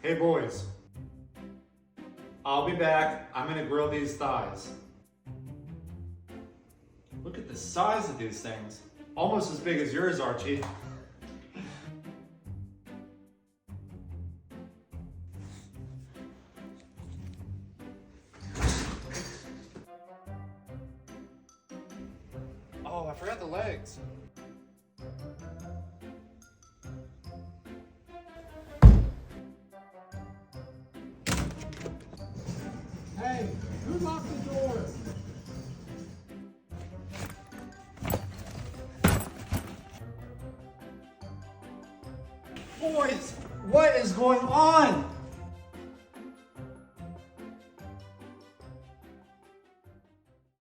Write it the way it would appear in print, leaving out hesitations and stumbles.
Hey boys, I'll be back. I'm gonna grill these thighs. Look at the size of these things. Almost as big as yours, Archie. Oh, I forgot the legs. Hey, who locked the door? Boys, what is going on?